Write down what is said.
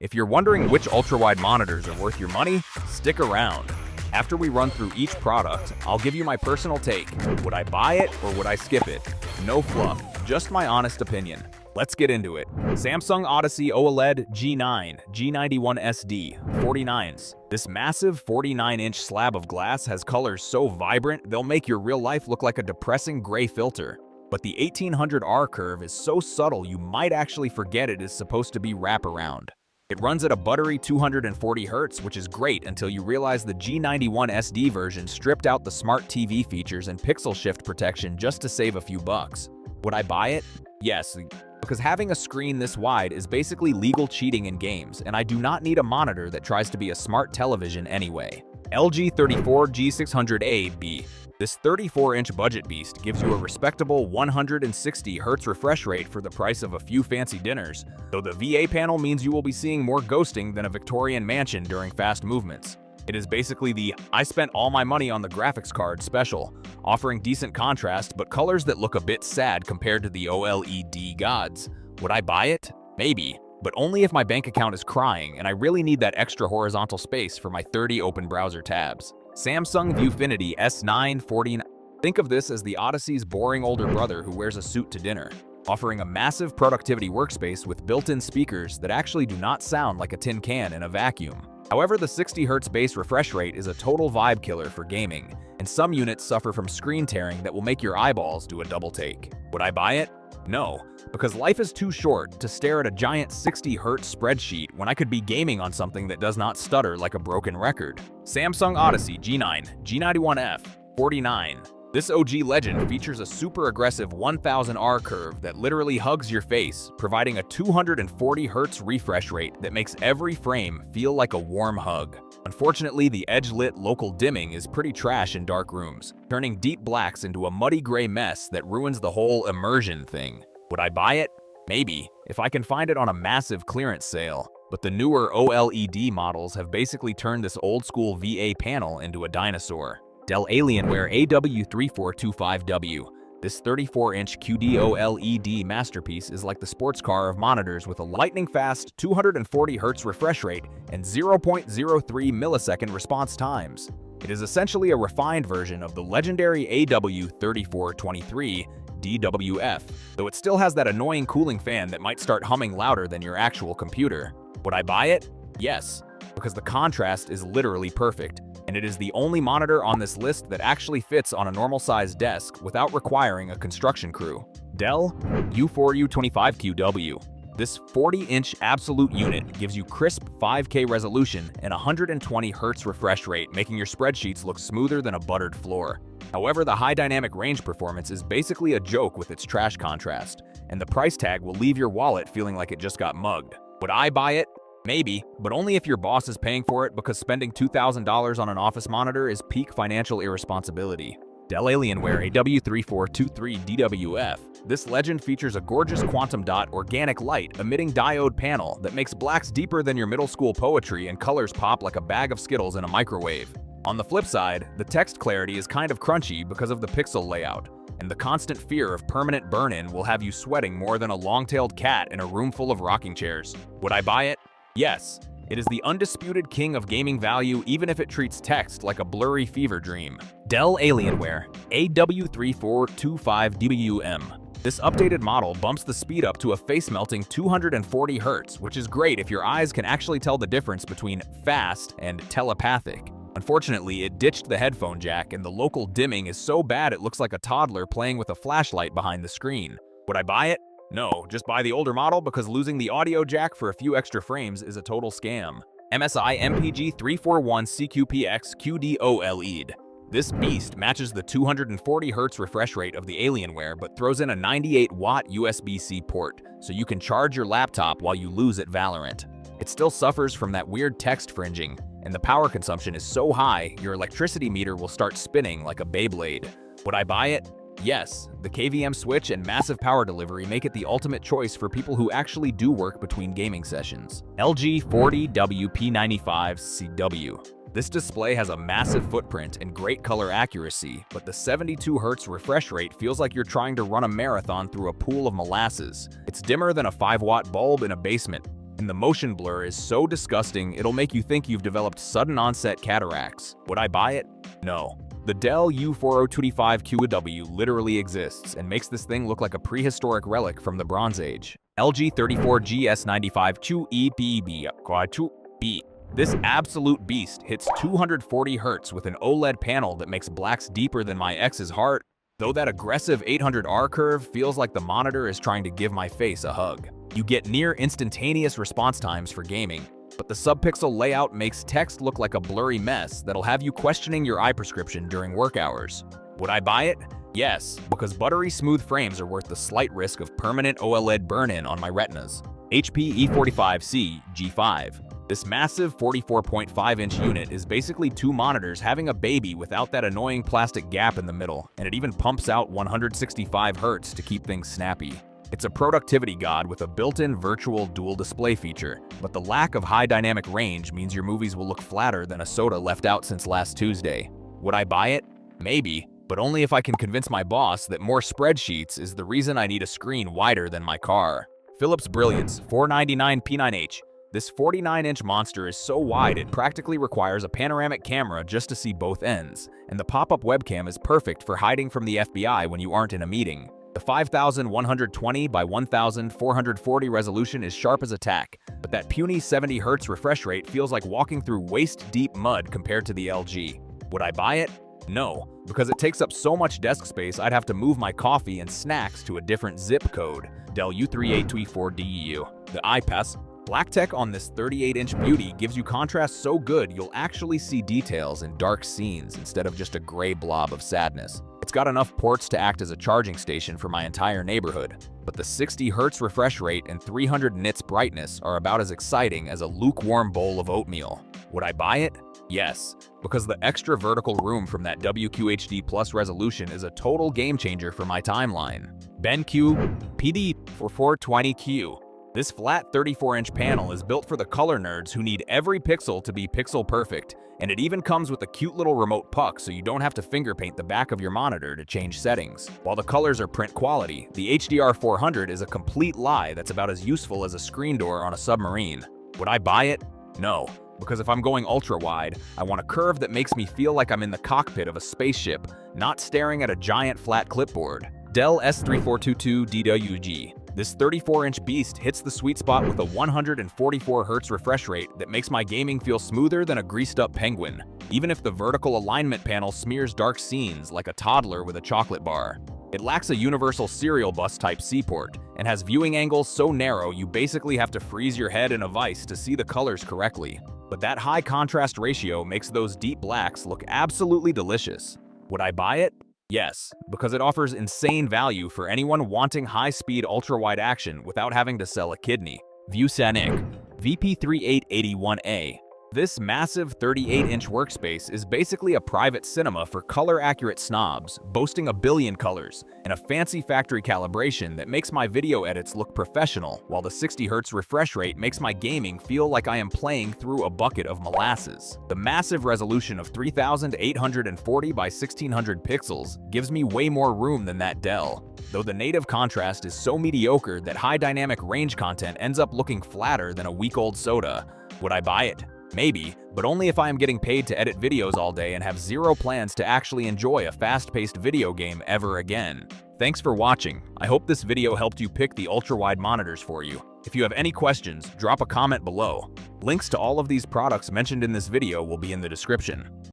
If you're wondering which ultrawide monitors are worth your money, stick around. After we run through each product, I'll give you my personal take. Would I buy it or would I skip it? No fluff, just my honest opinion. Let's get into it. Samsung Odyssey OLED G9 G91 SD 49s. This massive 49-inch slab of glass has colors so vibrant they'll make your real life look like a depressing gray filter. But the 1800R curve is so subtle you might actually forget it is supposed to be wraparound. It runs at a buttery 240 Hz, which is great until you realize the G91 SD version stripped out the smart TV features and pixel shift protection just to save a few bucks. Would I buy it? Yes, because having a screen this wide is basically legal cheating in games, and I do not need a monitor that tries to be a smart television anyway. LG 34 G600A-B. This 34-inch budget beast gives you a respectable 160 Hz refresh rate for the price of a few fancy dinners, though the VA panel means you will be seeing more ghosting than a Victorian mansion during fast movements. It is basically the "I spent all my money on the graphics card" special, offering decent contrast but colors that look a bit sad compared to the OLED gods. Would I buy it? Maybe, but only if my bank account is crying and I really need that extra horizontal space for my 30 open browser tabs. Samsung Viewfinity S9 49. Think of this as the Odyssey's boring older brother who wears a suit to dinner, offering a massive productivity workspace with built-in speakers that actually do not sound like a tin can in a vacuum. However, the 60 Hz base refresh rate is a total vibe killer for gaming, and some units suffer from screen tearing that will make your eyeballs do a double take. Would I buy it? No, because life is too short to stare at a giant 60 Hz spreadsheet when I could be gaming on something that does not stutter like a broken record. Samsung Odyssey G9 G91F 49. This OG legend features a super aggressive 1000R curve that literally hugs your face, providing a 240 Hz refresh rate that makes every frame feel like a warm hug. Unfortunately, the edge-lit local dimming is pretty trash in dark rooms, turning deep blacks into a muddy gray mess that ruins the whole immersion thing. Would I buy it? Maybe, if I can find it on a massive clearance sale. But the newer OLED models have basically turned this old-school VA panel into a dinosaur. Dell Alienware AW3425W. This 34-inch QD-OLED masterpiece is like the sports car of monitors with a lightning-fast 240 Hz refresh rate and 0.03 millisecond response times. It is essentially a refined version of the legendary AW3423 DWF, though it still has that annoying cooling fan that might start humming louder than your actual computer. Would I buy it? Yes, because the contrast is literally perfect, and it is the only monitor on this list that actually fits on a normal-sized desk without requiring a construction crew. Dell U4U25QW. This 40-inch absolute unit gives you crisp 5K resolution and 120 Hz refresh rate, making your spreadsheets look smoother than a buttered floor. However, the high dynamic range performance is basically a joke with its trash contrast, and the price tag will leave your wallet feeling like it just got mugged. Would I buy it? Maybe, but only if your boss is paying for it, because spending $2,000 on an office monitor is peak financial irresponsibility. Dell Alienware AW3423DWF. This legend features a gorgeous quantum dot organic light emitting diode panel that makes blacks deeper than your middle school poetry and colors pop like a bag of Skittles in a microwave. On the flip side, the text clarity is kind of crunchy because of the pixel layout, and the constant fear of permanent burn-in will have you sweating more than a long-tailed cat in a room full of rocking chairs. Would I buy it? Yes, it is the undisputed king of gaming value even if it treats text like a blurry fever dream. Dell Alienware AW3425WM. This updated model bumps the speed up to a face-melting 240 Hz, which is great if your eyes can actually tell the difference between fast and telepathic. Unfortunately, it ditched the headphone jack, and the local dimming is so bad it looks like a toddler playing with a flashlight behind the screen. Would I buy it? No, just buy the older model because losing the audio jack for a few extra frames is a total scam. MSI MPG 341 CQPX QD OLED. This beast matches the 240 Hz refresh rate of the Alienware but throws in a 98-watt USB-C port, so you can charge your laptop while you lose at Valorant. It still suffers from that weird text fringing, and the power consumption is so high your electricity meter will start spinning like a Beyblade. Would I buy it? Yes, the KVM switch and massive power delivery make it the ultimate choice for people who actually do work between gaming sessions. LG 40WP95CW. This display has a massive footprint and great color accuracy, but the 72 Hz refresh rate feels like you're trying to run a marathon through a pool of molasses. It's dimmer than a 5-watt bulb in a basement. And the motion blur is so disgusting it'll make you think you've developed sudden onset cataracts. Would I buy it? No. The Dell U4025QW literally exists and makes this thing look like a prehistoric relic from the Bronze Age. LG 34GS95QEPB. This absolute beast hits 240 Hz with an OLED panel that makes blacks deeper than my ex's heart, though that aggressive 800R curve feels like the monitor is trying to give my face a hug. You get near instantaneous response times for gaming, but the subpixel layout makes text look like a blurry mess that'll have you questioning your eye prescription during work hours. Would I buy it? Yes, because buttery smooth frames are worth the slight risk of permanent OLED burn-in on my retinas. HP E45C G5. This massive 44.5-inch unit is basically two monitors having a baby without that annoying plastic gap in the middle, and it even pumps out 165 Hz to keep things snappy. It's a productivity god with a built-in virtual dual display feature, but the lack of high dynamic range means your movies will look flatter than a soda left out since last Tuesday. Would I buy it? Maybe, but only if I can convince my boss that more spreadsheets is the reason I need a screen wider than my car. Philips Brilliance 499P9H. This 49-inch monster is so wide it practically requires a panoramic camera just to see both ends, and the pop-up webcam is perfect for hiding from the FBI when you aren't in a meeting. The 5120 by 1440 resolution is sharp as a tack, but that puny 70 Hz refresh rate feels like walking through waist-deep mud compared to the LG. Would I buy it? No, because it takes up so much desk space I'd have to move my coffee and snacks to a different zip code. Dell U3824DEU. The IPES black tech on this 38-inch beauty gives you contrast so good you'll actually see details in dark scenes instead of just a gray blob of sadness. It's got enough ports to act as a charging station for my entire neighborhood, but the 60 Hz refresh rate and 300 nits brightness are about as exciting as a lukewarm bowl of oatmeal. Would I buy it? Yes, because the extra vertical room from that WQHD Plus resolution is a total game changer for my timeline. BenQ PD4420Q. This flat 34-inch panel is built for the color nerds who need every pixel to be pixel perfect, and it even comes with a cute little remote puck so you don't have to finger paint the back of your monitor to change settings. While the colors are print quality, the HDR400 is a complete lie that's about as useful as a screen door on a submarine. Would I buy it? No, because if I'm going ultra-wide, I want a curve that makes me feel like I'm in the cockpit of a spaceship, not staring at a giant flat clipboard. Dell S3422DWG. This 34-inch beast hits the sweet spot with a 144 Hz refresh rate that makes my gaming feel smoother than a greased-up penguin, even if the vertical alignment panel smears dark scenes like a toddler with a chocolate bar. It lacks a universal serial bus type C port, and has viewing angles so narrow you basically have to freeze your head in a vise to see the colors correctly. But that high contrast ratio makes those deep blacks look absolutely delicious. Would I buy it? Yes, because it offers insane value for anyone wanting high-speed ultra-wide action without having to sell a kidney. ViewSonic VP3881A. This massive 38-inch workspace is basically a private cinema for color-accurate snobs, boasting a billion colors, and a fancy factory calibration that makes my video edits look professional, while the 60 Hz refresh rate makes my gaming feel like I am playing through a bucket of molasses. The massive resolution of 3840 by 1600 pixels gives me way more room than that Dell, though the native contrast is so mediocre that high dynamic range content ends up looking flatter than a week-old soda. Would I buy it? Maybe, but only if I am getting paid to edit videos all day and have zero plans to actually enjoy a fast-paced video game ever again. Thanks for watching. I hope this video helped you pick the ultra-wide monitors for you. If you have any questions, drop a comment below. Links to all of these products mentioned in this video will be in the description.